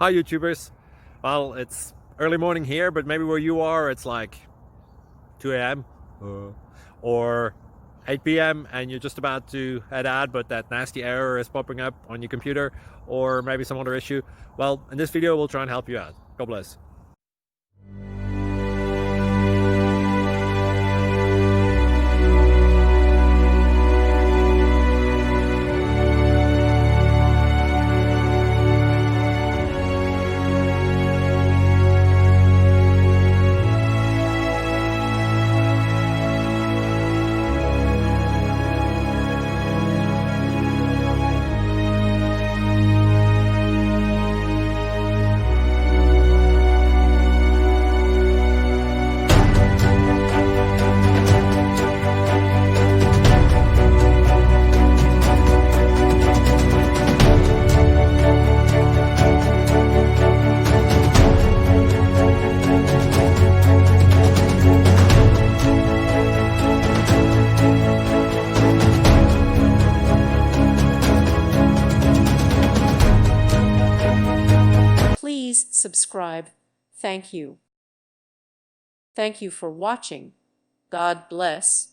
Hi YouTubers. Well, it's early morning here, but maybe where you are it's like 2 a.m. or 8 p.m. and you're just about to head out, but that nasty error is popping up on your computer, or maybe some other issue. Well, in this video we'll try and help you out. God bless. Please subscribe. Thank you. Thank you for watching. God bless.